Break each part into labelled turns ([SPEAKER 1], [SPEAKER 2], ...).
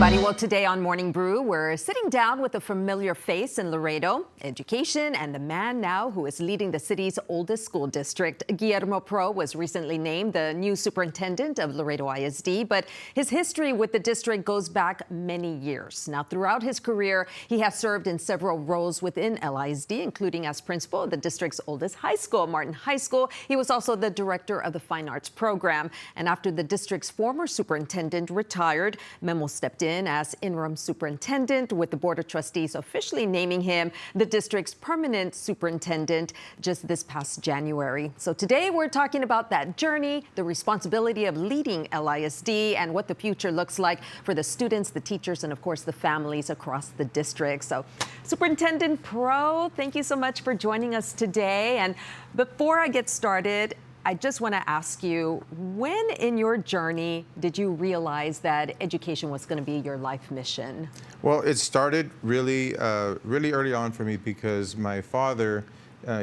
[SPEAKER 1] everybody. Well, today on Morning Brew, we're sitting down with a familiar face in Laredo, education, and the man now who is leading the city's oldest school district. Guillermo Pro was recently named the new superintendent of Laredo ISD, but his history with the district goes back many years. Now, throughout his career, he has served in several roles within LISD, including as principal of the district's oldest high school, Martin High School. He was also the director of the Fine Arts program. And after the district's former superintendent retired, Memo stepped in as interim superintendent, with the Board of Trustees officially naming him the district's permanent superintendent just this past January. So today we're talking about that journey, the responsibility of leading LISD, and what the future looks like for the students, the teachers, and of course the families across the district. So Superintendent Pro, thank you so much for joining us today. And before I get started, I just want to ask you, when in your journey did you realize that education was going to be your life mission?
[SPEAKER 2] Well, it started really early on for me because my father,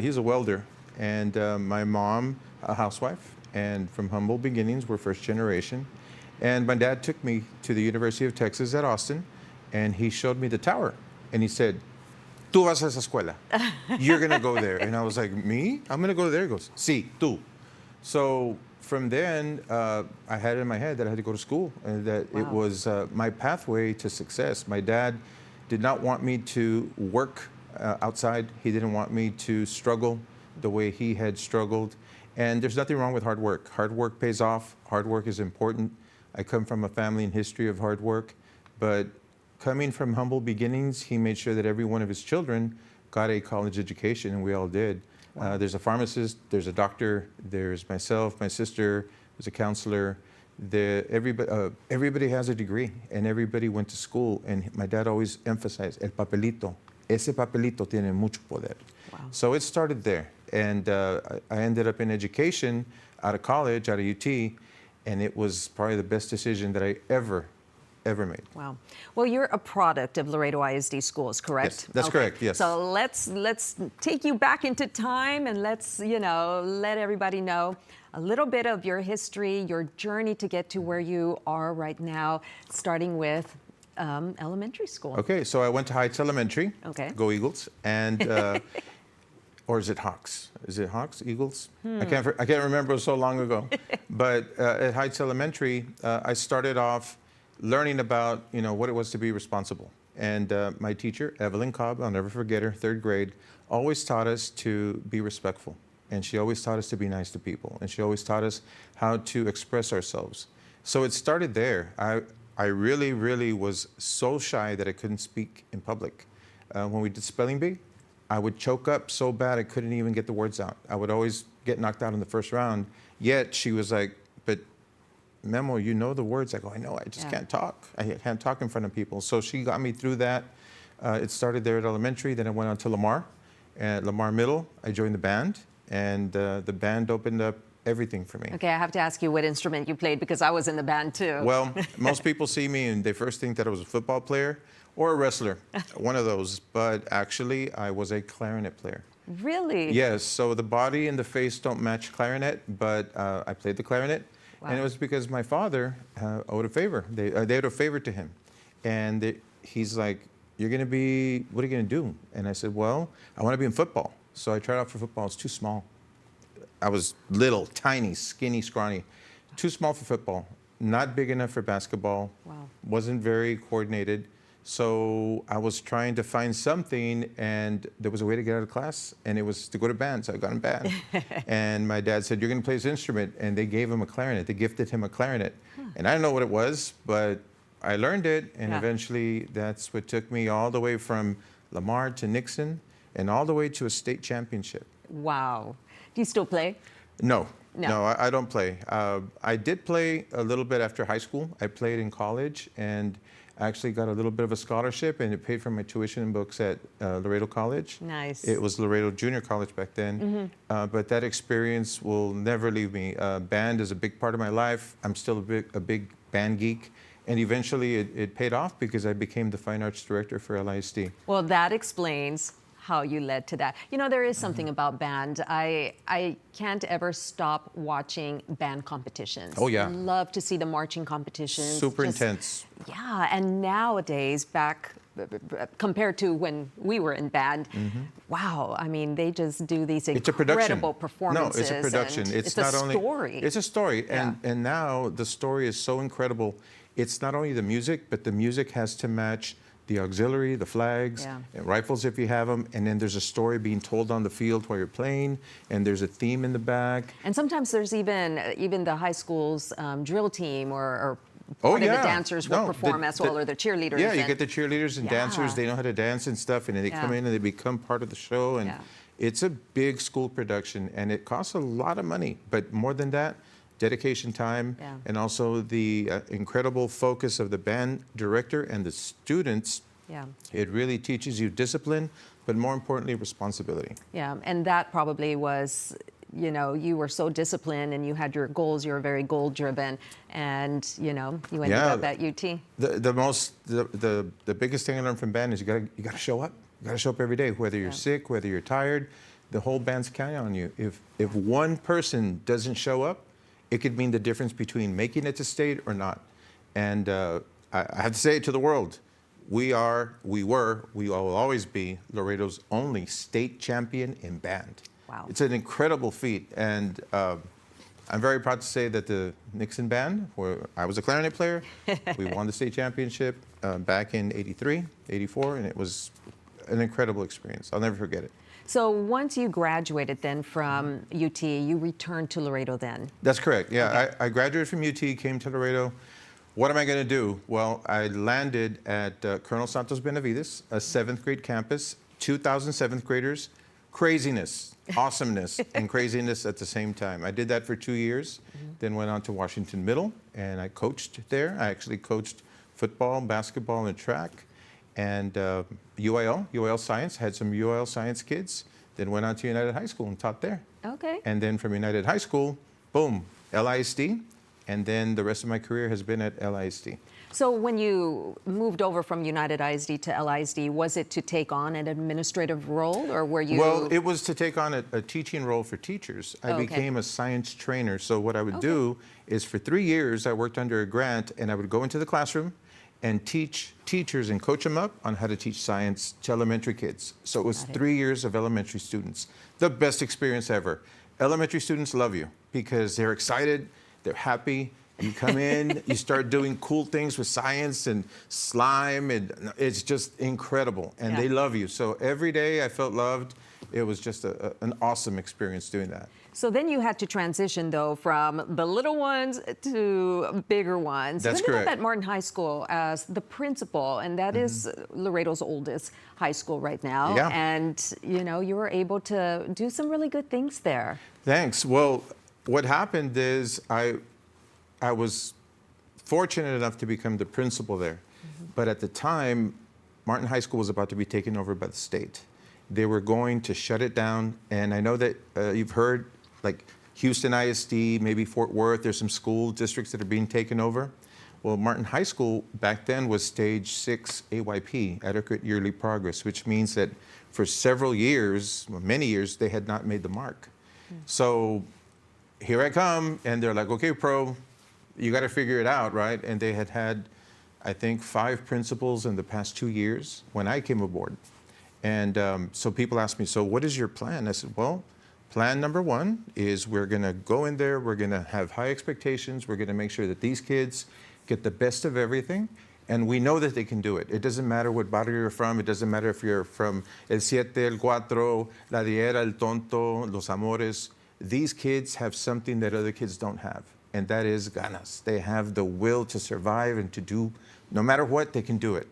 [SPEAKER 2] he's a welder, and my mom, a housewife, and from humble beginnings, we're first generation. And my dad took me to the University of Texas at Austin, and he showed me the tower, and he said, "Tú vas a esa escuela. You're going to go there." And I was like, "Me? I'm going to go there?" He goes, "Sí, tú." So from then, I had it in my head that I had to go to school, and that It was my pathway to success. My dad did not want me to work outside. He didn't want me to struggle the way he had struggled. And there's nothing wrong with hard work. Hard work pays off. Hard work is important. I come from a family and history of hard work, but coming from humble beginnings, he made sure that every one of his children got a college education, and we all did. There's a pharmacist, there's a doctor, there's myself, my sister, there's a counselor. Everybody has a degree, and everybody went to school. And my dad always emphasized, el papelito, ese papelito tiene mucho poder.
[SPEAKER 1] Wow.
[SPEAKER 2] So it started there. And I ended up in education out of college, out of UT, and it was probably the best decision that I ever made.
[SPEAKER 1] Wow. Well, you're a product of Laredo ISD schools, correct?
[SPEAKER 2] Yes, that's correct, yes.
[SPEAKER 1] So let's take you back into time, and let's, let everybody know a little bit of your history, your journey to get to where you are right now, starting with elementary school.
[SPEAKER 2] Okay, so I went to Heights Elementary.
[SPEAKER 1] Okay.
[SPEAKER 2] Go Eagles. And or is it Hawks? Is it Hawks, Eagles? I can't remember, it was so long ago. But at Heights Elementary, I started off learning about what it was to be responsible. And my teacher, Evelyn Cobb, I'll never forget her, third grade, always taught us to be respectful. And she always taught us to be nice to people. And she always taught us how to express ourselves. So it started there. I really was so shy that I couldn't speak in public. When we did spelling bee, I would choke up so bad I couldn't even get the words out. I would always get knocked out in the first round. Yet she was like, "But Memo, you know the words." I go, "I know, I just can't talk. I can't talk in front of people." So she got me through that. It started there at elementary, then I went on to Lamar. At Lamar Middle, I joined the band, and the band opened up everything for me.
[SPEAKER 1] Okay, I have to ask you what instrument you played, because I was in the band too.
[SPEAKER 2] Well, most people see me and they first think that I was a football player or a wrestler, one of those. But actually, I was a clarinet player.
[SPEAKER 1] Really?
[SPEAKER 2] Yes, so the body and the face don't match clarinet, but I played the clarinet.
[SPEAKER 1] Wow.
[SPEAKER 2] And it was because my father owed a favor. They owed a favor to him. And he's like, "You're going to be, what are you going to do?" And I said, "Well, I want to be in football." So I tried out for football. I was too small. I was little, tiny, skinny, scrawny. Too small for football. Not big enough for basketball.
[SPEAKER 1] Wow.
[SPEAKER 2] Wasn't very coordinated. So I was trying to find something, and there was a way to get out of class, and it was to go to band. So I got in band. And my dad said, "You're going to play this instrument." And they gave him a clarinet. They gifted him a clarinet. And I didn't know what it was, but I learned it. And eventually, that's what took me all the way from Lamar to Nixon, and all the way to a state championship.
[SPEAKER 1] Wow. Do you still play?
[SPEAKER 2] No.
[SPEAKER 1] No.
[SPEAKER 2] No, I don't play. I did play a little bit after high school. I played in college, and I actually got a little bit of a scholarship, and it paid for my tuition and books at Laredo College.
[SPEAKER 1] Nice.
[SPEAKER 2] It was Laredo Junior College back then. But that experience will never leave me. Band is a big part of my life. I'm still a big band geek. And eventually it paid off because I became the Fine Arts Director for LISD.
[SPEAKER 1] Well, that explains how you led to that. You know, there is something about band. I can't ever stop watching band competitions.
[SPEAKER 2] Oh, yeah.
[SPEAKER 1] Love to see the marching competitions.
[SPEAKER 2] Super
[SPEAKER 1] Just-
[SPEAKER 2] intense.
[SPEAKER 1] Yeah, and nowadays, back compared to when we were in band, wow, I mean, they just do these
[SPEAKER 2] It's a production.
[SPEAKER 1] incredible performances.
[SPEAKER 2] No, it's a production.
[SPEAKER 1] and
[SPEAKER 2] It's
[SPEAKER 1] a
[SPEAKER 2] not only
[SPEAKER 1] story.
[SPEAKER 2] It's a story,
[SPEAKER 1] Yeah.
[SPEAKER 2] and now the story is so incredible. It's not only the music, but the music has to match the auxiliary, the flags,
[SPEAKER 1] Yeah.
[SPEAKER 2] and rifles if you have them, and then there's a story being told on the field while you're playing, and there's a theme in the back.
[SPEAKER 1] And sometimes there's even the high school's drill team or
[SPEAKER 2] Oh,
[SPEAKER 1] part of
[SPEAKER 2] yeah.
[SPEAKER 1] the dancers will
[SPEAKER 2] No,
[SPEAKER 1] perform as well, or the cheerleaders.
[SPEAKER 2] Yeah, you
[SPEAKER 1] and-
[SPEAKER 2] get the cheerleaders and
[SPEAKER 1] Yeah.
[SPEAKER 2] dancers. They know how to dance and stuff, and then they come
[SPEAKER 1] Yeah.
[SPEAKER 2] in and they become part of the show. And
[SPEAKER 1] Yeah.
[SPEAKER 2] it's a big school production, and it costs a lot of money. But more than that, dedication time,
[SPEAKER 1] Yeah.
[SPEAKER 2] and also the incredible focus of the band director and the students.
[SPEAKER 1] Yeah.
[SPEAKER 2] It really teaches you discipline, but more importantly, responsibility.
[SPEAKER 1] Yeah, and that probably was, you know, you were so disciplined and you had your goals, you were very goal driven, and, you know, you ended
[SPEAKER 2] Yeah.
[SPEAKER 1] up at UT.
[SPEAKER 2] The biggest thing I learned from band is you gotta show up. You gotta show up every day, whether you're
[SPEAKER 1] Yeah.
[SPEAKER 2] sick, whether you're tired. The whole band's counting on you. If one person doesn't show up, it could mean the difference between making it to state or not. And I have to say it to the world. We will always be Laredo's only state champion in band.
[SPEAKER 1] Wow.
[SPEAKER 2] It's an incredible feat, and I'm very proud to say that the Nixon Band, where I was a clarinet player, we won the state championship back in '83, '84, and it was an incredible experience. I'll never forget it.
[SPEAKER 1] So once you graduated then from UT, you returned to Laredo then?
[SPEAKER 2] That's correct. Yeah, I graduated from UT, came to Laredo. What am I going to do? Well, I landed at Colonel Santos Benavides, a 7th grade campus, 2,000 7th graders. Craziness, awesomeness, and craziness at the same time. I did that for 2 years, then went on to Washington Middle, and I coached there. I actually coached football, basketball, and track. And UIL Science, had some UIL Science kids, then went on to United High School and taught there.
[SPEAKER 1] Okay.
[SPEAKER 2] And then from United High School, boom, LISD, and then the rest of my career has been at LISD.
[SPEAKER 1] So when you moved over from United ISD to LISD, was it to take on an administrative role, or were you?
[SPEAKER 2] Well, it was to take on a teaching role for teachers. I
[SPEAKER 1] Okay.
[SPEAKER 2] became a science trainer. So what I would do is for 3 years, I worked under a grant, and I would go into the classroom and teach teachers and coach them up on how to teach science to elementary kids. So it was
[SPEAKER 1] Got it.
[SPEAKER 2] 3 years of elementary students. The best experience ever. Elementary students love you because they're excited, they're happy. You come in, you start doing cool things with science and slime, and it's just incredible. And
[SPEAKER 1] Yeah.
[SPEAKER 2] they love you. So every day I felt loved. It was just an awesome experience doing that.
[SPEAKER 1] So then you had to transition, though, from the little ones to bigger ones.
[SPEAKER 2] That's
[SPEAKER 1] you ended
[SPEAKER 2] correct.
[SPEAKER 1] up at Martin High School as the principal, and that is Laredo's oldest high school right now.
[SPEAKER 2] Yeah.
[SPEAKER 1] And, you know, you were able to do some really good things there.
[SPEAKER 2] Thanks. Well, what happened is I was fortunate enough to become the principal there. But at the time, Martin High School was about to be taken over by the state. They were going to shut it down. And I know that you've heard, like Houston ISD, maybe Fort Worth, there's some school districts that are being taken over. Well, Martin High School back then was stage 6 AYP, adequate yearly progress, which means that for several years, well, many years, they had not made the mark. So here I come, and they're like, okay, Pro, you got to figure it out, right? And they had, I think, 5 principals in the past 2 years when I came aboard. And so people ask me, so what is your plan? I said, well, plan number 1 is we're going to go in there, we're going to have high expectations, we're going to make sure that these kids get the best of everything, and we know that they can do it. It doesn't matter what barrio you're from, it doesn't matter if you're from El Siete, El Cuatro, La Diera, El Tonto, Los Amores. These kids have something that other kids don't have, and that is ganas. They have the will to survive and to do, no matter what, they can do it.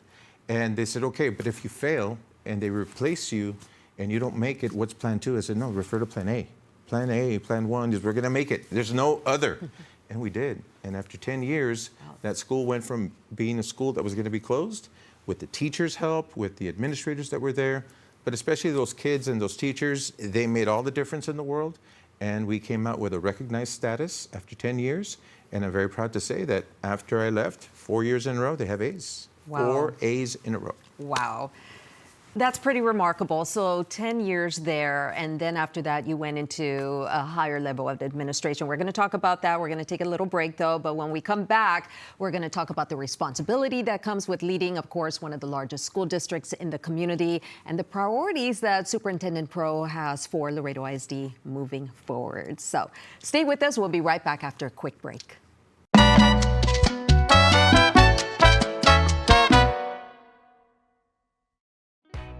[SPEAKER 2] And they said, okay, but if you fail and they replace you and you don't make it, what's plan 2? I said, no, refer to plan A. Plan A, plan 1 is we're going to make it. There's no other. And we did. And after 10 years, that school went from being a school that was going to be closed with the teachers' help, with the administrators that were there, but especially those kids and those teachers, they made all the difference in the world. And we came out with a recognized status after 10 years. And I'm very proud to say that after I left, 4 years in a row, they have A's.
[SPEAKER 1] Wow.
[SPEAKER 2] 4 A's in a row.
[SPEAKER 1] Wow. That's pretty remarkable. So 10 years there, and then after that, you went into a higher level of administration. We're going to talk about that. We're going to take a little break, though. But when we come back, we're going to talk about the responsibility that comes with leading, of course, one of the largest school districts in the community, and the priorities that Superintendent Pro has for Laredo ISD moving forward. So stay with us. We'll be right back after a quick break.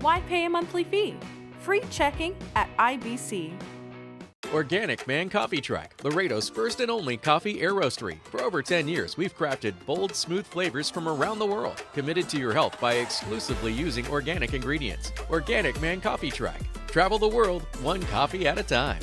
[SPEAKER 3] Why pay a monthly fee? Free checking at IBC.
[SPEAKER 4] Organic Man Coffee Track, Laredo's first and only coffee air roastery. For over 10 years, we've crafted bold, smooth flavors from around the world, committed to your health by exclusively using organic ingredients. Organic Man Coffee Track. Travel the world, one coffee at a time.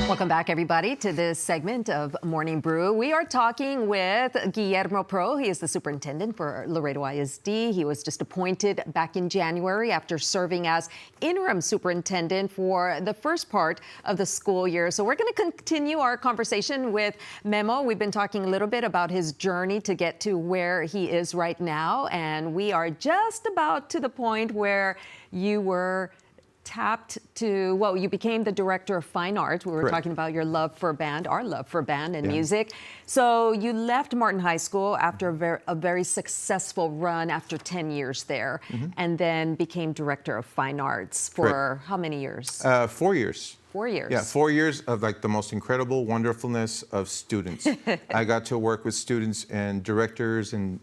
[SPEAKER 1] Welcome back, everybody, to this segment of Morning Brew. We are talking with Guillermo Pro. He is the superintendent for Laredo ISD. He was just appointed back in January after serving as interim superintendent for the first part of the school year. So we're going to continue our conversation with Memo. We've been talking a little bit about his journey to get to where he is right now. And we are just about to the point where you were tapped to, well, you became the director of fine arts. We were
[SPEAKER 2] Correct.
[SPEAKER 1] talking about your love for band, our love for band and music. So you left Martin High School after a very successful run after 10 years there, and then became director of fine arts for
[SPEAKER 2] Correct.
[SPEAKER 1] how many years?
[SPEAKER 2] 4 years.
[SPEAKER 1] 4 years.
[SPEAKER 2] Yeah, 4 years of like the most incredible wonderfulness of students. I got to work with students and directors and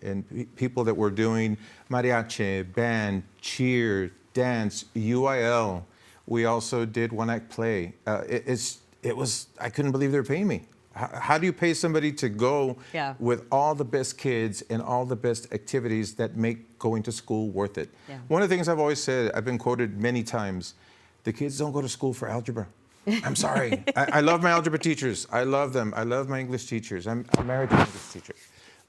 [SPEAKER 2] people that were doing mariachi, band, cheer, dance, UIL. We also did one-act play. It was, I couldn't believe they were paying me. How do you pay somebody to go with all the best kids and all the best activities that make going to school worth it?
[SPEAKER 1] Yeah.
[SPEAKER 2] One of the things I've always said, I've been quoted many times, the kids don't go to school for algebra. I'm sorry. I love my algebra teachers. I love them. I love my English teachers. I'm married to an English teacher.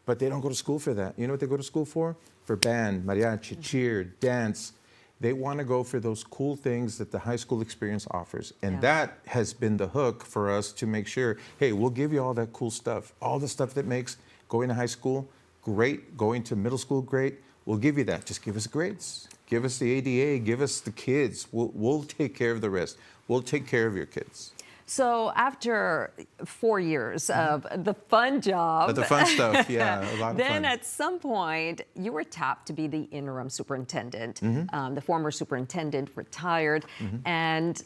[SPEAKER 2] But they don't go to school for that. You know what they go to school for? For band, mariachi, cheer, dance. They want to go for those cool things that the high school experience offers. And that has been the hook for us to make sure, hey, we'll give you all that cool stuff. All the stuff that makes going to high school great, going to middle school great. We'll give you that. Just give us grades. Give us the ADA. Give us the kids. We'll take care of the rest. We'll take care of your kids.
[SPEAKER 1] So after 4 years of the fun job,
[SPEAKER 2] The fun stuff, yeah, a lot of
[SPEAKER 1] then
[SPEAKER 2] fun.
[SPEAKER 1] at some point you were tapped to be the interim superintendent. The former superintendent retired, and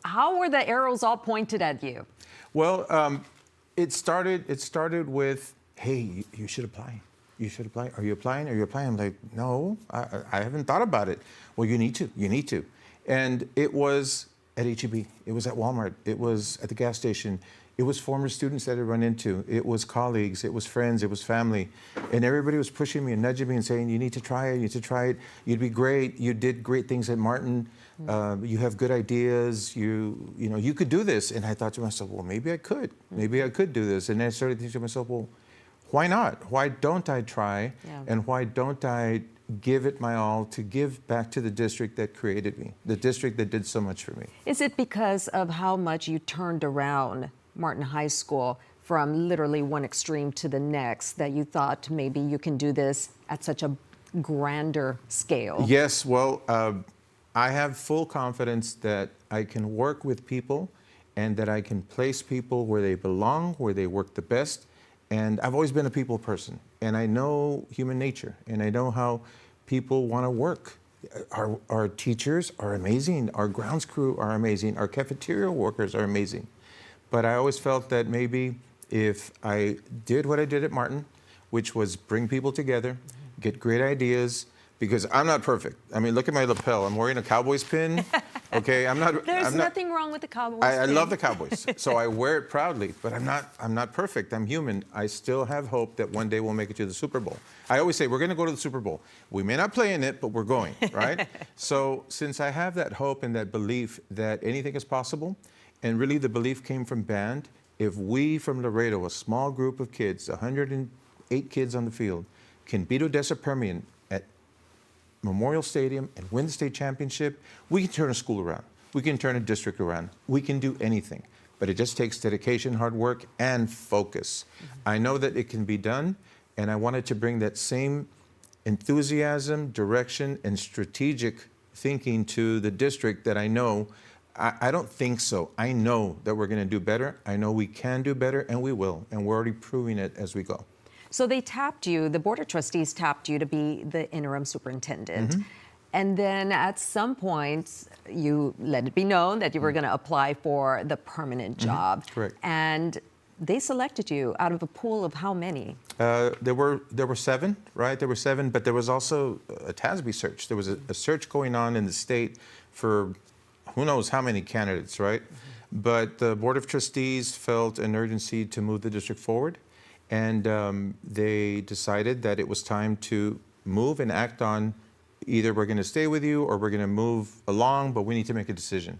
[SPEAKER 1] how were the arrows all pointed at you?
[SPEAKER 2] Well, it started with, hey, you should apply. You should apply. Are you applying? Are you applying? I'm like, no, I haven't thought about it. Well, you need to. You need to. And it was at HEB. It was at Walmart. It was at the gas station. It was former students that I'd run into. It was colleagues. It was friends. It was family. And everybody was pushing me and nudging me and saying, you need to try it. You need to try it. You'd be great. You did great things at Martin. You have good ideas. You know, you could do this. And I thought to myself, well, maybe I could. Maybe I could do this. And then I started thinking to myself, well, why not? Why don't I try? And why don't I give it my all to give back to the district that created me, the district that did so much for me?
[SPEAKER 1] Is it because of how much you turned around Martin High School from literally one extreme to the next that you thought maybe you can do this at such a grander scale?
[SPEAKER 2] Yes, well, I have full confidence that I can work with people and that I can place people where they belong, where they work the best. And I've always been a people person, and I know human nature, and I know how people want to work. Our teachers are amazing, our grounds crew are amazing, our cafeteria workers are amazing. But I always felt that maybe if I did what I did at Martin, which was bring people together, get great ideas, because I'm not perfect. I mean, look at my lapel. I'm wearing a Cowboys pin. Okay,
[SPEAKER 1] There's nothing wrong with the Cowboys.
[SPEAKER 2] I love the Cowboys, so I wear it proudly. But I'm not perfect. I'm human. I still have hope that one day we'll make it to the Super Bowl. I always say we're going to go to the Super Bowl. We may not play in it, but we're going, right? So since I have that hope and that belief that anything is possible, and really the belief came from band. If we from Laredo, a small group of kids, 108 kids on the field, can beat Odessa Permian at Memorial Stadium and win the state championship, we can turn a school around. We can turn a district around. We can do anything. But it just takes dedication, hard work, and focus. I know that it can be done, and I wanted to bring that same enthusiasm, direction, and strategic thinking to the district that I know. I don't think so. I know that we're going to do better. I know we can do better, and we will. And we're already proving it as we go.
[SPEAKER 1] So they tapped you, the Board of Trustees tapped you to be the interim superintendent. And then at some point, you let it be known that you were going to apply for the permanent job.
[SPEAKER 2] Correct.
[SPEAKER 1] And they selected you out of a pool of how many?
[SPEAKER 2] There were 7, right? There were 7, but there was also a TASB search. There was a search going on in the state for who knows how many candidates, right? But the Board of Trustees felt an urgency to move the district forward, and they decided that it was time to move and act on either we're going to stay with you or we're going to move along, but we need to make a decision.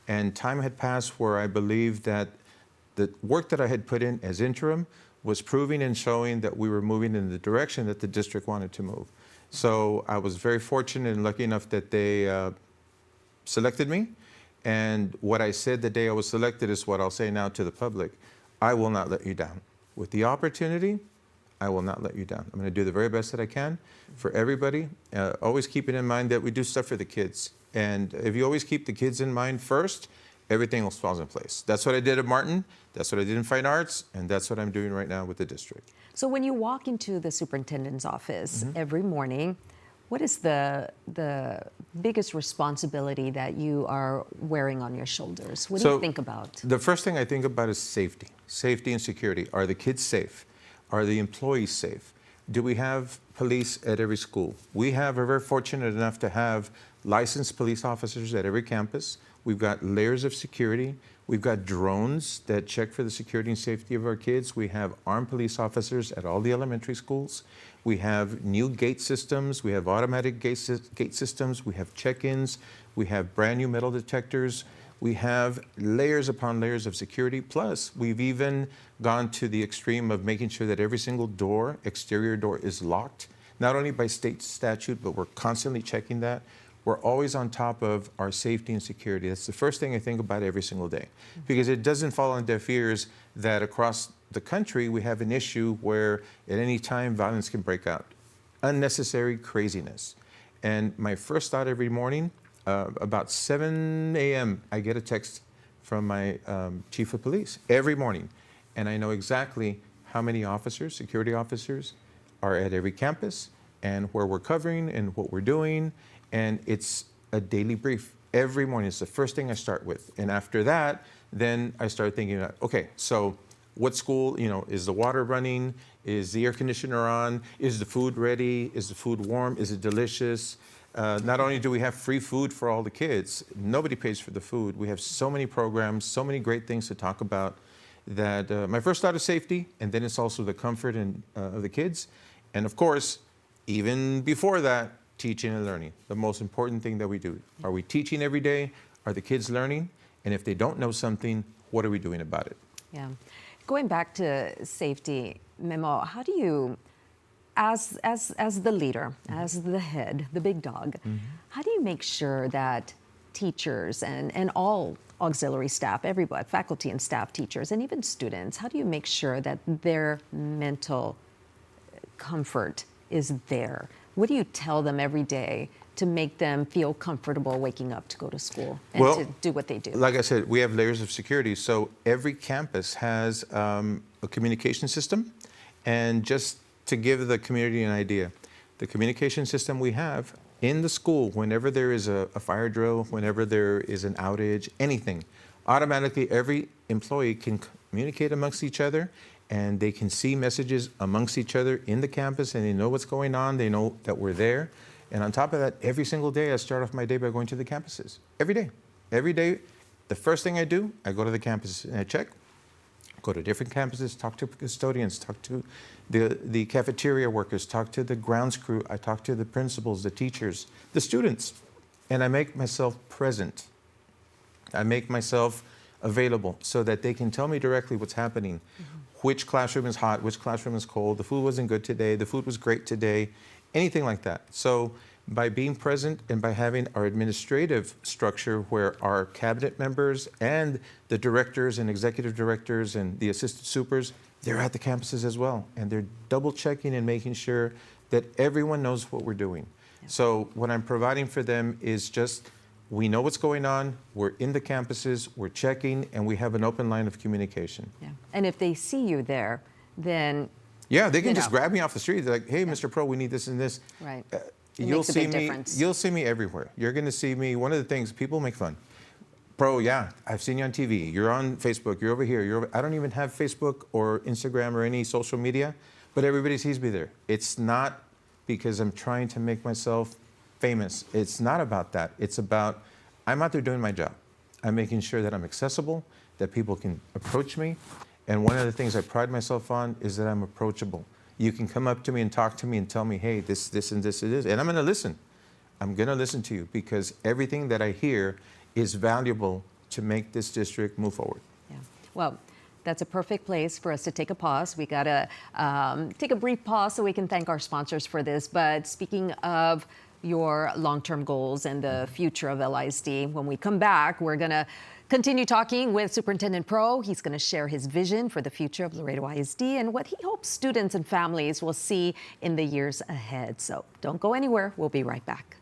[SPEAKER 2] And time had passed where I believe that the work that I had put in as interim was proving and showing that we were moving in the direction that the district wanted to move. So I was very fortunate and lucky enough that they selected me. And what I said the day I was selected is what I'll say now to the public. I will not let you down. With the opportunity, I will not let you down. I'm going to do the very best that I can for everybody. Always keeping in mind that we do stuff for the kids. And if you always keep the kids in mind first, everything else falls in place. That's what I did at Martin. That's what I did in Fine Arts. And that's what I'm doing right now with the district.
[SPEAKER 1] So when you walk into the superintendent's office every morning, what is the biggest responsibility that you are wearing on your shoulders? What do you think about?
[SPEAKER 2] The first thing I think about is safety. Safety and security. Are the kids safe? Are the employees safe? Do we have police at every school? We're very fortunate enough to have licensed police officers at every campus. We've got layers of security. We've got drones that check for the security and safety of our kids. We have armed police officers at all the elementary schools. We have new gate systems. We have automatic gate systems. We have check-ins. We have brand new metal detectors. We have layers upon layers of security. Plus, we've even gone to the extreme of making sure that every single door, exterior door, is locked, not only by state statute, but we're constantly checking that. We're always on top of our safety and security. That's the first thing I think about every single day, because it doesn't fall on deaf ears that across the country we have an issue where at any time violence can break out, unnecessary craziness. And my first thought every morning, about 7 a.m., I get a text from my chief of police every morning. And I know exactly how many officers, security officers, are at every campus and where we're covering and what we're doing. And it's a daily brief every morning. It's the first thing I start with. And after that, then I start thinking, okay, so what school, is the water running? Is the air conditioner on? Is the food ready? Is the food warm? Is it delicious? Not only do we have free food for all the kids, nobody pays for the food. We have so many programs, so many great things to talk about that my first thought is safety, and then it's also the comfort of the kids. And of course, even before that, teaching and learning, the most important thing that we do. Are we teaching every day? Are the kids learning? And if they don't know something, what are we doing about it?
[SPEAKER 1] Yeah. Going back to safety, Memo, how do you, as the leader, as the head, the big dog, how do you make sure that teachers and all auxiliary staff, everybody, faculty and staff, teachers, and even students, how do you make sure that their mental comfort is there? What do you tell them every day to make them feel comfortable waking up to go to school and to do what they do?
[SPEAKER 2] Like I said, we have layers of security. So every campus has a communication system. And just to give the community an idea, the communication system we have in the school, whenever there is a fire drill, whenever there is an outage, anything, automatically every employee can communicate amongst each other, and they can see messages amongst each other in the campus, and they know what's going on. They know that we're there. And on top of that, every single day, I start off my day by going to the campuses. Every day. Every day, the first thing I do, I go to the campus and I check, go to different campuses, talk to custodians, talk to the cafeteria workers, talk to the grounds crew, I talk to the principals, the teachers, the students, and I make myself present. I make myself available so that they can tell me directly what's happening. Which classroom is hot, which classroom is cold, the food wasn't good today, the food was great today, anything like that. So by being present and by having our administrative structure where our cabinet members and the directors and executive directors and the assistant supers, they're at the campuses as well. And they're double checking and making sure that everyone knows what we're doing. Yeah. So what I'm providing for them is just, we know what's going on, we're in the campuses, we're checking, and we have an open line of communication.
[SPEAKER 1] Yeah. And if they see you there, then
[SPEAKER 2] yeah, they can just grab me off the street. They're like, hey, Mr. Pro, we need this and this.
[SPEAKER 1] Right.
[SPEAKER 2] You'll see me everywhere. You're going to see me. One of the things, people make fun. Pro, yeah, I've seen you on TV. You're on Facebook. You're over here. I don't even have Facebook or Instagram or any social media, but everybody sees me there. It's not because I'm trying to make myself famous. It's not about that. It's about, I'm out there doing my job. I'm making sure that I'm accessible, that people can approach me. And one of the things I pride myself on is that I'm approachable. You can come up to me and talk to me and tell me, hey, this, and this it is. And I'm going to listen. I'm going to listen to you because everything that I hear is valuable to make this district move forward.
[SPEAKER 1] Yeah. Well, that's a perfect place for us to take a pause. We got to take a brief pause so we can thank our sponsors for this. But speaking of your long-term goals and the future of LISD, when we come back, we're going to continue talking with Superintendent Pro. He's going to share his vision for the future of Laredo ISD and what he hopes students and families will see in the years ahead. So don't go anywhere. We'll be right back.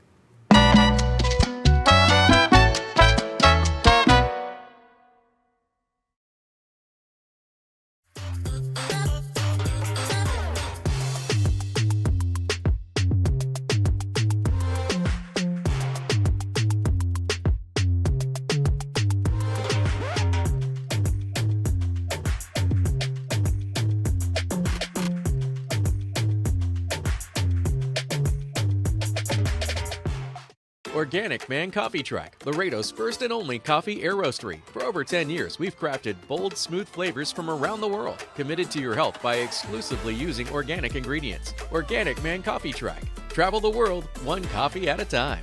[SPEAKER 4] Organic Man Coffee Track, Laredo's first and only coffee air roastery. For over 10 years, we've crafted bold, smooth flavors from around the world, committed to your health by exclusively using organic ingredients. Organic Man Coffee Track. Travel the world, one coffee at a time.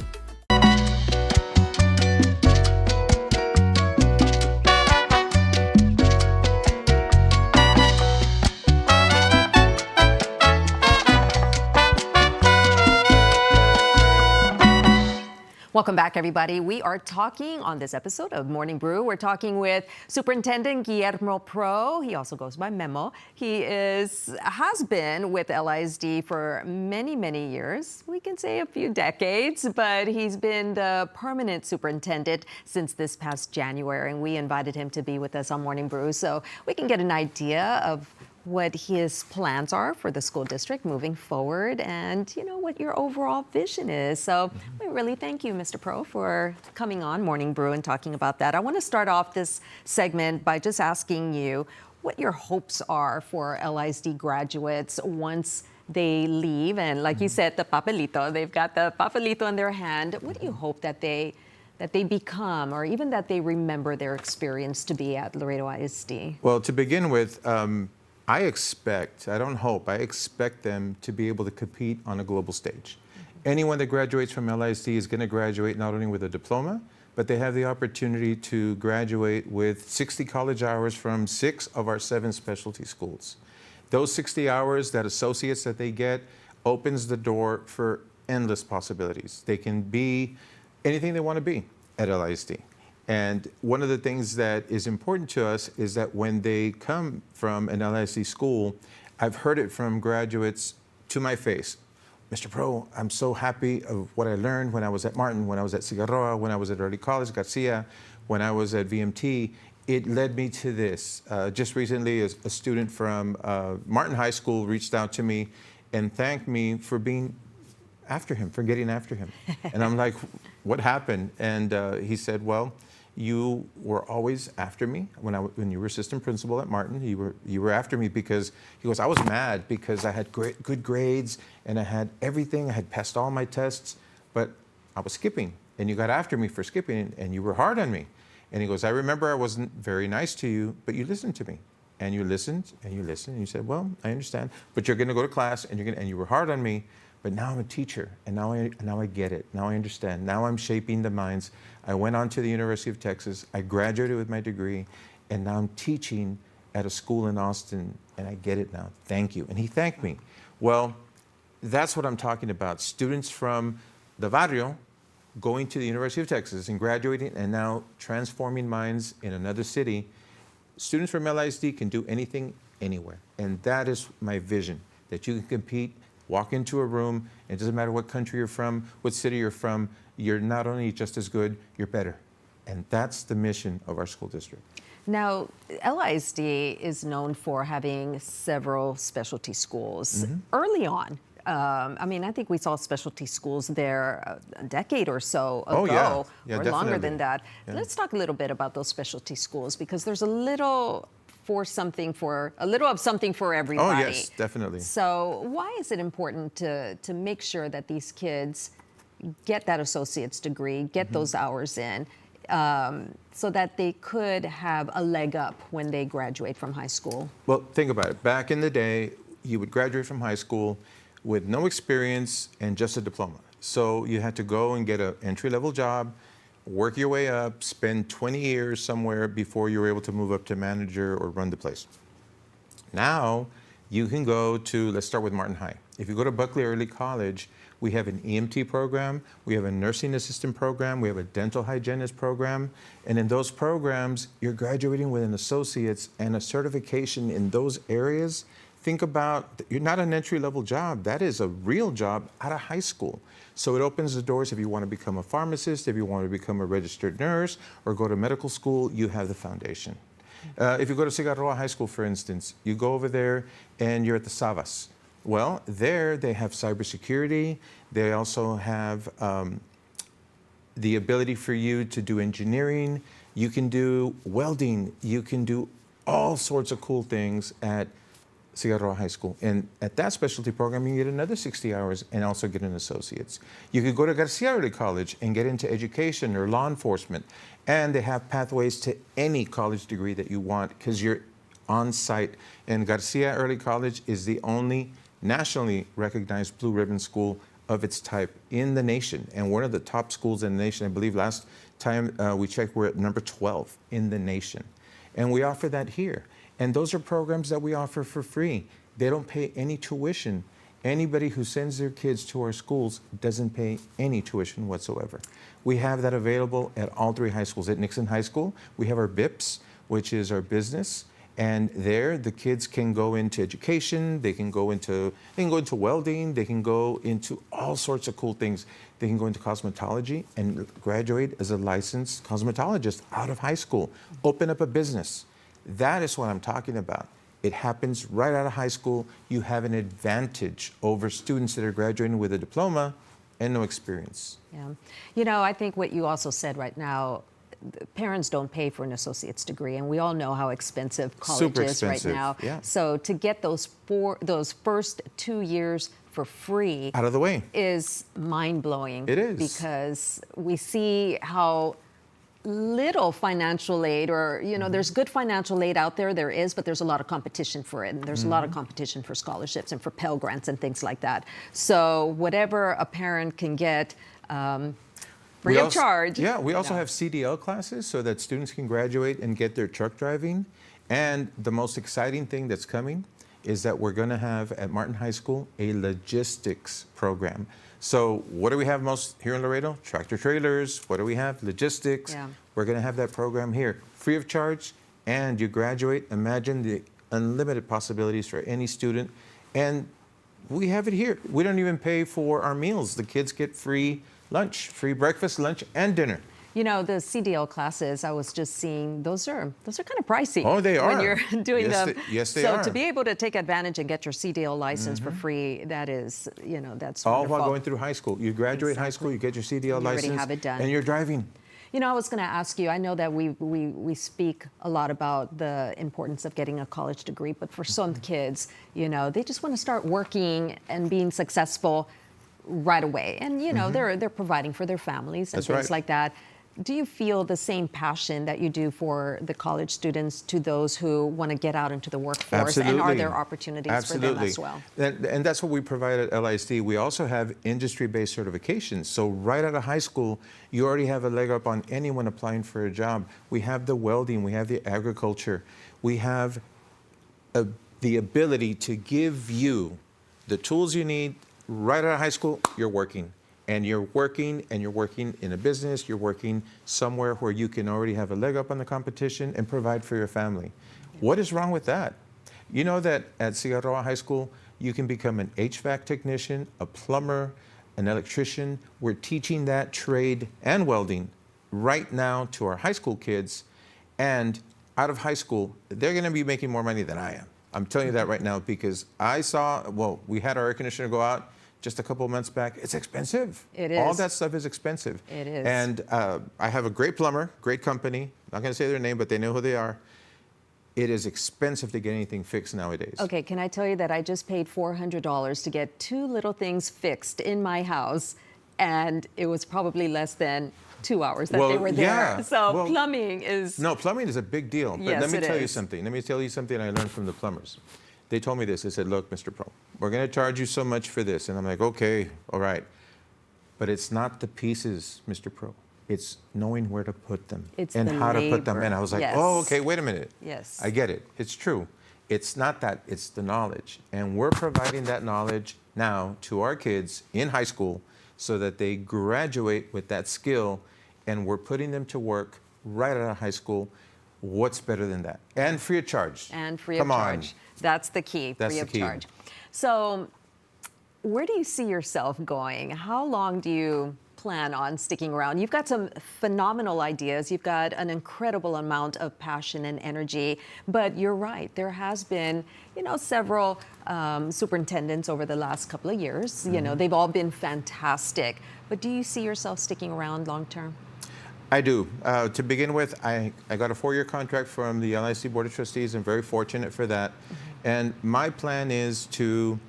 [SPEAKER 1] Welcome back, everybody. We are talking on this episode of Morning Brew. We're talking with Superintendent Guillermo Pro. He also goes by Memo. He has been with LISD for many, many years. We can say a few decades, but he's been the permanent superintendent since this past January, and we invited him to be with us on Morning Brew so we can get an idea of what his plans are for the school district moving forward and, you know, what your overall vision is. So we really thank you, Mr. Pro, for coming on Morning Brew and talking about that. I want to start off this segment by just asking you what your hopes are for LISD graduates once they leave. And like you said, the papelito, they've got the papelito in their hand. What do you hope that they become, or even that they remember their experience to be at Laredo ISD?
[SPEAKER 2] Well, to begin with, I expect them to be able to compete on a global stage. Anyone that graduates from LISD is going to graduate not only with a diploma, but they have the opportunity to graduate with 60 college hours from 6 of our 7 specialty schools. Those 60 hours, that associates that they get, opens the door for endless possibilities. They can be anything they want to be at LISD. And one of the things that is important to us is that when they come from an LISD school, I've heard it from graduates to my face. Mr. Pro, I'm so happy of what I learned when I was at Martin, when I was at Cigarroa, when I was at Early College, Garcia, when I was at VMT. It led me to this. Just recently, a student from Martin High School reached out to me and thanked me for being after him, for getting after him. And I'm like, what happened? And he said, well, you were always after me when you were assistant principal at Martin. You were after me because, he goes, I was mad because I had good grades and I had everything. I had passed all my tests, but I was skipping. And you got after me for skipping and you were hard on me. And he goes, I remember I wasn't very nice to you, but you listened to me. And you listened and you listened and you said, well, I understand, but you're going to go to class and you were hard on me. But now I'm a teacher, and now I get it. Now I understand. Now I'm shaping the minds. I went on to the University of Texas. I graduated with my degree, and now I'm teaching at a school in Austin, and I get it now. Thank you. And he thanked me. Well, that's what I'm talking about. Students from the barrio, going to the University of Texas and graduating and now transforming minds in another city. Students from LISD can do anything, anywhere. And that is my vision, that you can compete, walk into a room, and it doesn't matter what country you're from, what city you're from, you're not only just as good, you're better. And that's the mission of our school district.
[SPEAKER 1] Now, LISD is known for having several specialty schools. Early on, I mean, I think we saw specialty schools there a decade or so ago,
[SPEAKER 2] Oh, yeah. Yeah,
[SPEAKER 1] or longer
[SPEAKER 2] definitely.
[SPEAKER 1] than that.
[SPEAKER 2] Yeah.
[SPEAKER 1] Let's talk a little bit about those specialty schools, because there's a little of something for everybody.
[SPEAKER 2] Oh, yes, definitely.
[SPEAKER 1] So why is it important to make sure that these kids get that associate's degree, get those hours in, so that they could have a leg up when they graduate from high school?
[SPEAKER 2] Well, think about it. Back in the day, you would graduate from high school with no experience and just a diploma. So you had to go and get an entry-level job, work your way up, spend 20 years somewhere before you were able to move up to manager or run the place. Now, you can go to, let's start with Martin High. If you go to Buckley Early College, we have an EMT program, we have a nursing assistant program, we have a dental hygienist program, and in those programs, you're graduating with an associate's and a certification in those areas. Think about, you're not an entry-level job, that is a real job out of high school. So it opens the doors if you want to become a pharmacist, if you want to become a registered nurse, or go to medical school, you have the foundation. If you go to Cigarroa High School, for instance, you go over there and you're at the Savas. Well, there they have cybersecurity. They also have the ability for you to do engineering. You can do welding. You can do all sorts of cool things at Cigarroa High School. And at that specialty program, you can get another 60 hours and also get an associate's. You could go to Garcia Early College and get into education or law enforcement. And they have pathways to any college degree that you want because you're on site. And Garcia Early College is the only nationally recognized blue ribbon school of its type in the nation. And one of the top schools in the nation. I believe last time we checked, we're at number 12 in the nation. And we offer that here. And those are programs that we offer for free. They don't pay any tuition. Anybody who sends their kids to our schools doesn't pay any tuition whatsoever. We have that available at all three high schools. At Nixon High School, we have our BIPS, which is our business. And there, the kids can go into education, they can go into welding, they can go into all sorts of cool things. They can go into cosmetology and graduate as a licensed cosmetologist out of high school, open up a business. That is what I'm talking about. It happens right out of high school. You have an advantage over students that are graduating with a diploma and no experience.
[SPEAKER 1] Yeah. You know, I think what you also said right now, parents don't pay for an associate's degree, and we all know how expensive college is right now.
[SPEAKER 2] Yeah.
[SPEAKER 1] So to get those first 2 years for free
[SPEAKER 2] Out of the way.
[SPEAKER 1] is mind-blowing.
[SPEAKER 2] It is.
[SPEAKER 1] Because we see how little financial aid, or there's good financial aid out there is, but there's a lot of competition for it, and there's a lot of competition for scholarships and for Pell Grants and things like that. So whatever a parent can get free of charge.
[SPEAKER 2] Yeah, we also have CDL classes so that students can graduate and get their truck driving. And the most exciting thing that's coming is that we're going to have at Martin High School a logistics program. So what do we have most here in Laredo? Tractor trailers. What do we have? Logistics.
[SPEAKER 1] Yeah.
[SPEAKER 2] We're going to have that program here, free of charge, and you graduate. Imagine the unlimited possibilities for any student. And we have it here. We don't even pay for our meals. The kids get free lunch, free breakfast, lunch, and dinner.
[SPEAKER 1] You know, the CDL classes, I was just seeing, those are kind of pricey.
[SPEAKER 2] Oh, they are.
[SPEAKER 1] When you're doing them.
[SPEAKER 2] Yes, they
[SPEAKER 1] so
[SPEAKER 2] are.
[SPEAKER 1] to be able to take advantage and get your CDL license for free, that is, that's
[SPEAKER 2] All
[SPEAKER 1] wonderful.
[SPEAKER 2] while going through high school. You graduate high school, you get your CDL
[SPEAKER 1] You already
[SPEAKER 2] license,
[SPEAKER 1] have it done.
[SPEAKER 2] and you're driving.
[SPEAKER 1] You know, I was going to ask you, I know that we speak a lot about the importance of getting a college degree, but for some kids, they just want to start working and being successful right away. And, they're providing for their families and
[SPEAKER 2] That's
[SPEAKER 1] things
[SPEAKER 2] right.
[SPEAKER 1] like that. Do you feel the same passion that you do for the college students to those who want to get out into the workforce?
[SPEAKER 2] Absolutely.
[SPEAKER 1] And are there opportunities for them as well?
[SPEAKER 2] And that's what we provide at LISD. We also have industry-based certifications. So right out of high school, you already have a leg up on anyone applying for a job. We have the welding, we have the agriculture. We have the ability to give you the tools you need right out of high school, you're working. and you're working in a business, you're working somewhere where you can already have a leg up on the competition and provide for your family. What is wrong with that? You know that at Cigarroa High School, you can become an HVAC technician, a plumber, an electrician. We're teaching that trade and welding right now to our high school kids. And out of high school, they're going to be making more money than I am. I'm telling you that right now because we had our air conditioner go out just a couple of months back. It's expensive.
[SPEAKER 1] It is.
[SPEAKER 2] All that stuff is expensive.
[SPEAKER 1] It is.
[SPEAKER 2] And I have a great plumber, great company. Not going to say their name, but they know who they are. It is expensive to get anything fixed nowadays.
[SPEAKER 1] Okay, can I tell you that I just paid $400 to get 2 little things fixed in my house, and it was probably less than 2 hours that they were there.
[SPEAKER 2] Yeah.
[SPEAKER 1] So plumbing is...
[SPEAKER 2] No, plumbing is a big deal. But
[SPEAKER 1] Yes,
[SPEAKER 2] let me
[SPEAKER 1] it
[SPEAKER 2] tell you
[SPEAKER 1] is.
[SPEAKER 2] something. Let me tell you something I learned from the plumbers. They told me this. They said, look, Mr. Pro, we're going to charge you so much for this. And I'm like, okay, all right. But it's not the pieces, Mr. Pro. It's knowing where to put them
[SPEAKER 1] It's
[SPEAKER 2] and
[SPEAKER 1] the
[SPEAKER 2] how to put them
[SPEAKER 1] labor.
[SPEAKER 2] in. I was like,
[SPEAKER 1] Yes.
[SPEAKER 2] oh, okay, wait a minute.
[SPEAKER 1] Yes.
[SPEAKER 2] I get it. It's true. It's not that. It's the knowledge. And we're providing that knowledge now to our kids in high school so that they graduate with that skill, and we're putting them to work right out of high school. What's better than that? And free of charge.
[SPEAKER 1] And free
[SPEAKER 2] Come
[SPEAKER 1] of
[SPEAKER 2] on.
[SPEAKER 1] charge. That's the key,
[SPEAKER 2] That's
[SPEAKER 1] free
[SPEAKER 2] the
[SPEAKER 1] of
[SPEAKER 2] key.
[SPEAKER 1] charge. So where do you see yourself going? How long do you plan on sticking around? You've got some phenomenal ideas. You've got an incredible amount of passion and energy. But you're right. There has been, several superintendents over the last couple of years. They've all been fantastic. But do you see yourself sticking around long term?
[SPEAKER 2] I do. To begin with, I got a 4-year contract from the LISD Board of Trustees. I'm very fortunate for that. And my plan is to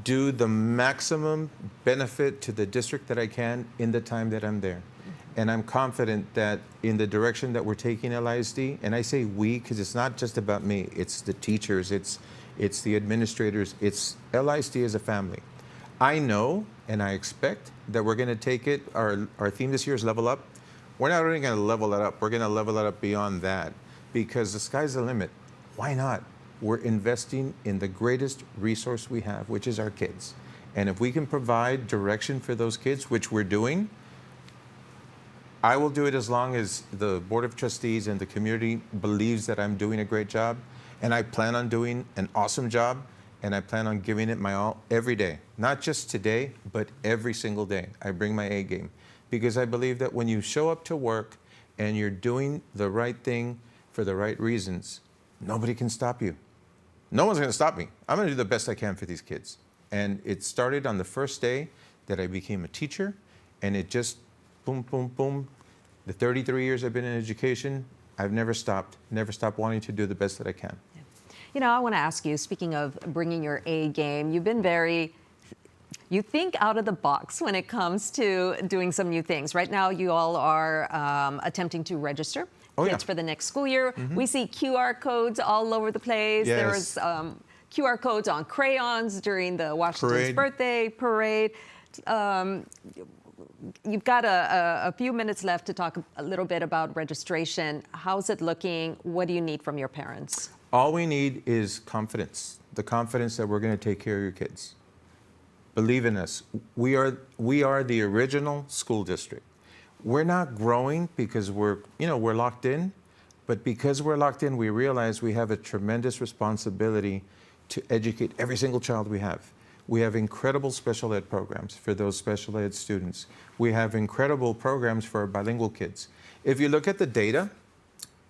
[SPEAKER 2] do the maximum benefit to the district that I can in the time that I'm there. And I'm confident that in the direction that we're taking LISD, and I say we because it's not just about me, it's the teachers, it's the administrators, it's LISD as a family. I know and I expect that we're going to take it, our theme this year is level up. We're not only going to level it up, we're going to level it up beyond that because the sky's the limit. Why not? We're investing in the greatest resource we have, which is our kids. And if we can provide direction for those kids, which we're doing, I will do it as long as the Board of Trustees and the community believes that I'm doing a great job. And I plan on doing an awesome job. And I plan on giving it my all every day. Not just today, but every single day. I bring my A game. Because I believe that when you show up to work and you're doing the right thing for the right reasons, nobody can stop you. No one's going to stop me. I'm going to do the best I can for these kids. And it started on the first day that I became a teacher, and it just boom, boom, boom. The 33 years I've been in education, I've never stopped wanting to do the best that I can.
[SPEAKER 1] I want to ask you, speaking of bringing your A game, you've been you think out of the box when it comes to doing some new things. Right now, you all are attempting to register kids for the next school year. We see QR codes all over the place.
[SPEAKER 2] Yes.
[SPEAKER 1] There was QR codes on crayons during the Washington's birthday parade. You've got a few minutes left to talk a little bit about registration. How's it looking? What do you need from your parents?
[SPEAKER 2] All we need is confidence, the confidence that we're going to take care of your kids. Believe in us. We are the original school district. We're not growing because we're locked in, but because we're locked in, we realize we have a tremendous responsibility to educate every single child we have. We have incredible special ed programs for those special ed students. We have incredible programs for our bilingual kids. If you look at the data,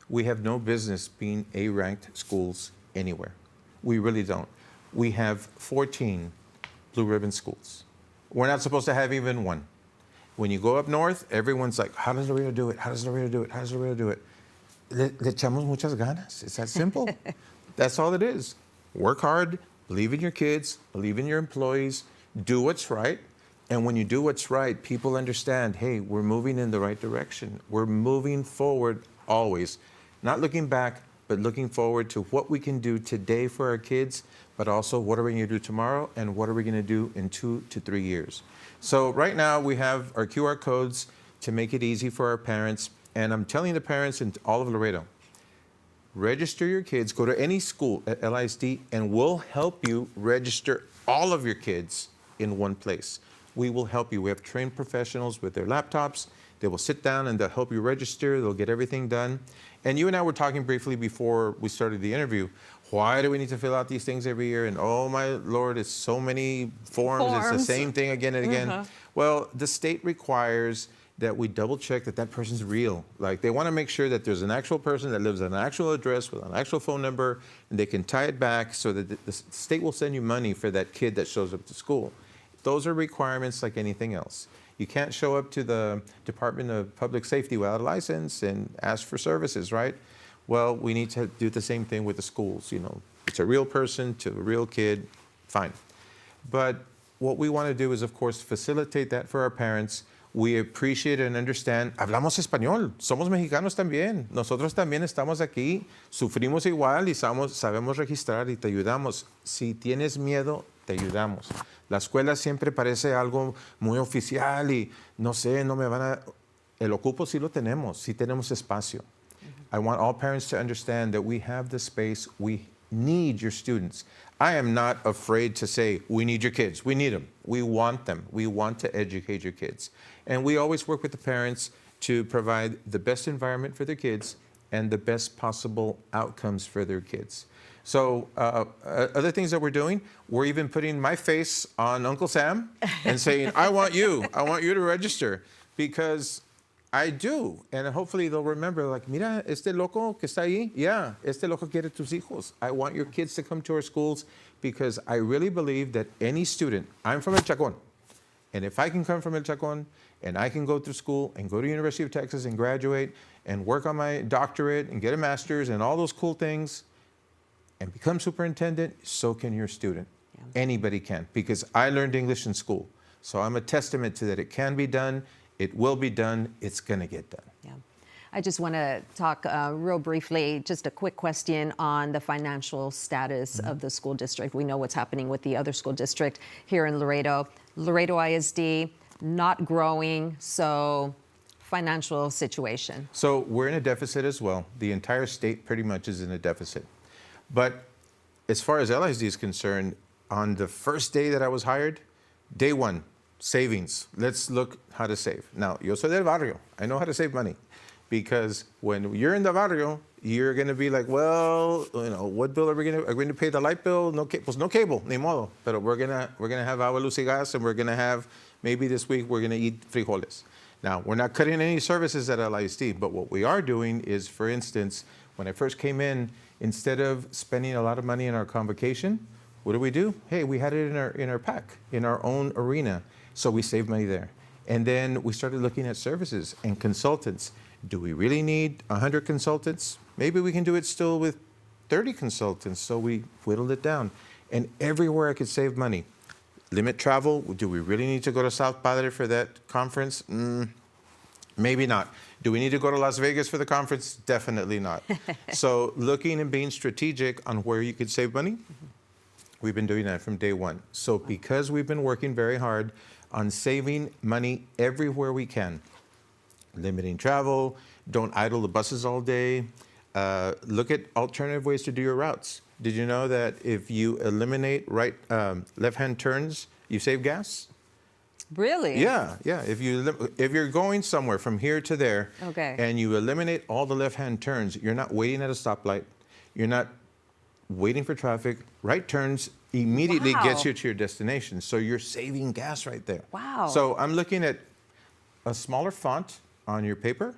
[SPEAKER 2] we have no business being A-ranked schools anywhere. We really don't. We have 14 blue ribbon schools. We're not supposed to have even one. When you go up north, everyone's like, how does Laredo do it? How does Laredo do it? How does Laredo do it? Le echamos muchas ganas. It's that simple. That's all it is. Work hard, believe in your kids, believe in your employees, do what's right. And when you do what's right, people understand, hey, we're moving in the right direction. We're moving forward always. Not looking back, but looking forward to what we can do today for our kids, but also what are we going to do tomorrow and what are we going to do in 2 to 3 years. So right now we have our QR codes to make it easy for our parents. And I'm telling the parents in all of Laredo, register your kids, go to any school at LISD, and we'll help you register all of your kids in one place. we will help you. We have trained professionals with their laptops. They will sit down and they'll help you register. They'll get everything done. And you and I were talking briefly before we started the interview. Why do we need to fill out these things every year? And oh my Lord, it's so many forms. It's the same thing again and again. Well, the state requires that we double check that that person's real. Like they want to make sure that there's an actual person that lives at an actual address with an actual phone number, and they can tie it back so that the state will send you money for that kid that shows up to school. Those are requirements like anything else. You can't show up to the Department of Public Safety without a license and ask for services, right? Well, we need to do the same thing with the schools. You know, it's a real person to a real kid, fine. But what we want to do is, of course, facilitate that for our parents. We appreciate and understand. Hablamos español. Somos mexicanos también. Nosotros también estamos aquí. Sufrimos igual y sabemos registrar y te ayudamos. Si tienes miedo, te ayudamos. La escuela siempre parece algo muy oficial y no sé, no me van a... El ocupo sí lo tenemos. Sí tenemos espacio. I want all parents to understand that we have the space. We need your students. I am not afraid to say, we need your kids. We need them. We want them. We want to educate your kids. And we always work with the parents to provide the best environment for their kids and the best possible outcomes for their kids. So other things that we're doing, we're even putting my face on Uncle Sam and saying, I want you to register, because I do. And hopefully they'll remember, like, mira, este loco que está ahí, yeah, este loco quiere tus hijos. I want your kids to come to our schools, because I really believe that any student, I'm from El Chacón, and if I can come from El Chacón and I can go through school and go to University of Texas and graduate and work on my doctorate and get a master's and all those cool things and become superintendent, so can your student. Yeah. Anybody can, because I learned English in school. So I'm a testament to that. It can be done. It will be done. It's going to get done.
[SPEAKER 1] Yeah. I just want to talk real briefly, just a quick question on the financial status of the school district. We know what's happening with the other school district here in Laredo. Laredo ISD, not growing, so financial situation.
[SPEAKER 2] So we're in a deficit as well. The entire state pretty much is in a deficit. But as far as LISD is concerned, on the first day that I was hired, day one, savings. Let's look how to save. Now, yo soy del barrio. I know how to save money. Because when you're in the barrio, you're going to be like, well, you know, what bill are we going to pay the light bill? No, pues no cable, ni modo. Pero we're going to have agua, luz y gas, and we're going to have, maybe this week, we're going to eat frijoles. Now, we're not cutting any services at LISD, but what we are doing is, for instance, when I first came in, instead of spending a lot of money in our convocation, what do? Hey, we had it in our pack, in our own arena. So we saved money there. And then we started looking at services and consultants. Do we really need 100 consultants? Maybe we can do it still with 30 consultants. So we whittled it down. And everywhere I could save money. Limit travel. Do we really need to go to South Padre for that conference? Maybe not. Do we need to go to Las Vegas for the conference? Definitely not. So looking and being strategic on where you could save money, we've been doing that from day one. So because we've been working very hard on saving money everywhere we can, limiting travel, don't idle the buses all day, look at alternative ways to do your routes. Did you know that if you eliminate left-hand turns, you save gas?
[SPEAKER 1] Really?
[SPEAKER 2] Yeah. If you're going somewhere from here to there,
[SPEAKER 1] okay,
[SPEAKER 2] and you eliminate all the left-hand turns, you're not waiting at a stoplight. You're not waiting for traffic. Right turns immediately gets you to your destination. So you're saving gas right there.
[SPEAKER 1] Wow.
[SPEAKER 2] So I'm looking at a smaller font on your paper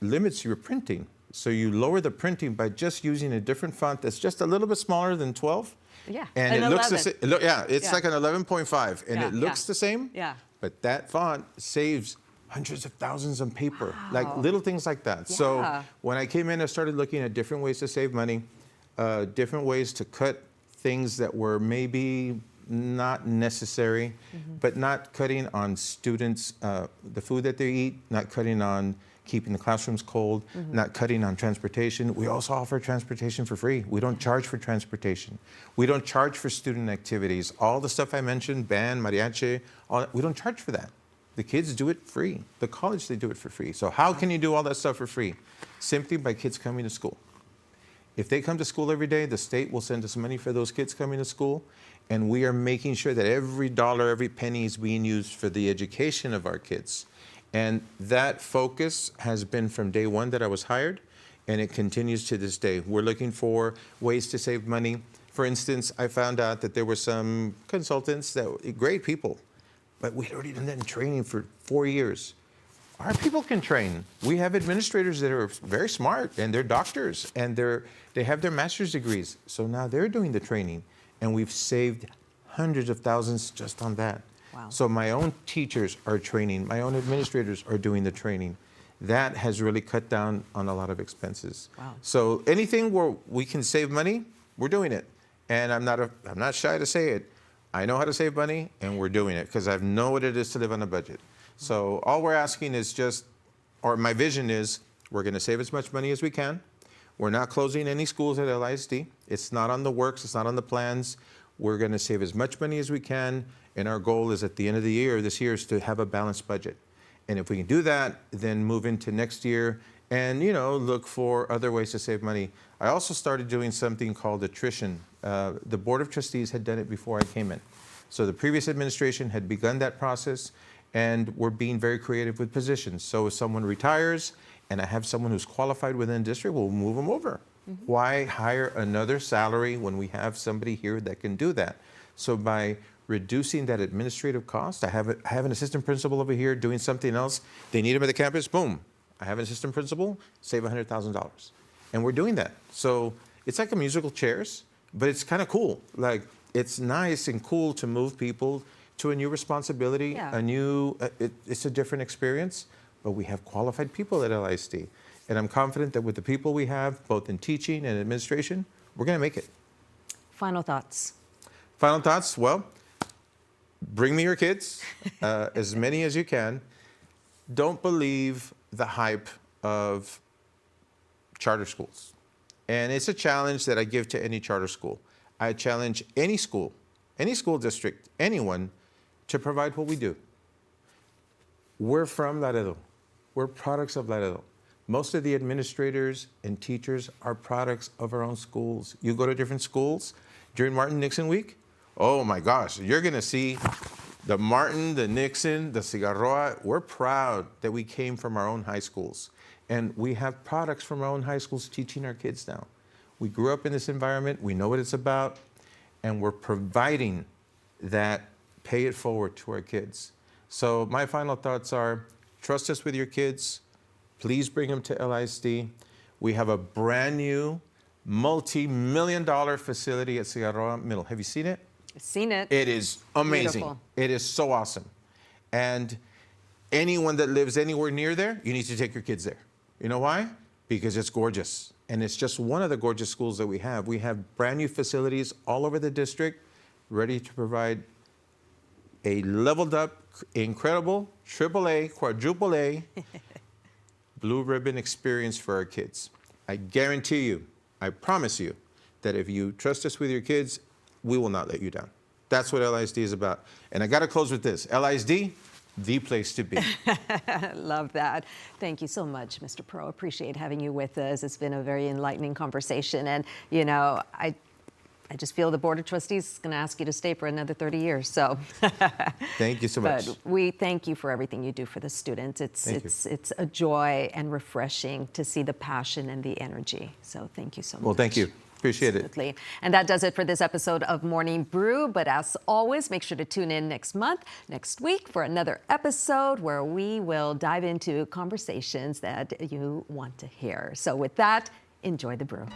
[SPEAKER 2] limits your printing. So you lower the printing by just using a different font that's just a little bit smaller than 12.
[SPEAKER 1] Yeah.
[SPEAKER 2] And
[SPEAKER 1] an
[SPEAKER 2] it looks
[SPEAKER 1] 11.
[SPEAKER 2] the same. It's like an 11.5, and it looks the same.
[SPEAKER 1] Yeah.
[SPEAKER 2] But that font saves hundreds of thousands on paper, like little things like that. Yeah. So when I came in, I started looking at different ways to save money, different ways to cut things that were maybe not necessary, but not cutting on students, the food that they eat, not cutting on keeping the classrooms cold, not cutting on transportation. We also offer transportation for free. We don't charge for transportation. We don't charge for student activities. All the stuff I mentioned, band, mariachi, we don't charge for that. The kids do it free. The college, they do it for free. So how can you do all that stuff for free? Simply by kids coming to school. If they come to school every day, the state will send us money for those kids coming to school. And we are making sure that every dollar, every penny is being used for the education of our kids. And that focus has been from day one that I was hired, and it continues to this day. We're looking for ways to save money. For instance, I found out that there were some consultants that were great people, but we'd already done that in training for 4 years. Our people can train. We have administrators that are very smart, and they're doctors, and they have their master's degrees. So now they're doing the training, and we've saved hundreds of thousands just on that.
[SPEAKER 1] Wow.
[SPEAKER 2] So my own teachers are training. My own administrators are doing the training. That has really cut down on a lot of expenses.
[SPEAKER 1] Wow.
[SPEAKER 2] So anything where we can save money, we're doing it. And I'm not shy to say it. I know how to save money, and we're doing it because I know what it is to live on a budget. So all we're asking is or my vision is, we're going to save as much money as we can. We're not closing any schools at LISD. It's not on the works. It's not on the plans. We're going to save as much money as we can. And our goal is at the end of the year, this year, is to have a balanced budget. And if we can do that, then move into next year and, look for other ways to save money. I also started doing something called attrition. The Board of Trustees had done it before I came in. So the previous administration had begun that process, and we're being very creative with positions. So if someone retires and I have someone who's qualified within the district, we'll move them over. Mm-hmm. Why hire another salary when we have somebody here that can do that? So by reducing that administrative cost, I have an assistant principal over here doing something else. They need him at the campus, boom. I have an assistant principal, save $100,000. And we're doing that. So it's like a musical chairs, but it's kind of cool. Like, it's nice and cool to move people to a new responsibility,
[SPEAKER 1] Yeah.
[SPEAKER 2] It's a different experience, but we have qualified people at LISD. And I'm confident that with the people we have, both in teaching and administration, we're going to make it.
[SPEAKER 1] Final thoughts.
[SPEAKER 2] Final thoughts, well, bring me your kids, as many as you can. Don't believe the hype of charter schools. And it's a challenge that I give to any charter school. I challenge any school district, anyone, to provide what we do. We're from Laredo. We're products of Laredo. Most of the administrators and teachers are products of our own schools. You go to different schools during Martin Nixon week, oh my gosh, you're going to see the Martin, the Nixon, the Cigarroa. We're proud that we came from our own high schools. And we have products from our own high schools teaching our kids now. We grew up in this environment. We know what it's about. And we're providing that pay it forward to our kids. So my final thoughts are, trust us with your kids. Please bring them to LISD. We have a brand new multi-million-dollar facility at Cigarroa Middle. Have you seen it?
[SPEAKER 1] I've seen it.
[SPEAKER 2] It is amazing.
[SPEAKER 1] Beautiful.
[SPEAKER 2] It is so awesome. And anyone that lives anywhere near there, you need to take your kids there. You know why? Because it's gorgeous. And it's just one of the gorgeous schools that we have. We have brand new facilities all over the district, ready to provide a leveled up, incredible, AAA, quadruple A, blue ribbon experience for our kids. I guarantee you, I promise you, that if you trust us with your kids, we will not let you down. That's what LISD is about. And I got to close with this. LISD, the place to be.
[SPEAKER 1] Love that. Thank you so much, Mr. Pro. Appreciate having you with us. It's been a very enlightening conversation. And, I just feel the Board of Trustees is going to ask you to stay for another 30 years. So
[SPEAKER 2] Thank you so much.
[SPEAKER 1] But we thank you for everything you do for the students. It's a joy and refreshing to see the passion and the energy. So thank you so much.
[SPEAKER 2] Well, thank you. Appreciate
[SPEAKER 1] Absolutely.
[SPEAKER 2] it.
[SPEAKER 1] And that does it for this episode of Morning Brew. But as always, make sure to tune in next week for another episode where we will dive into conversations that you want to hear. So with that, enjoy the brew.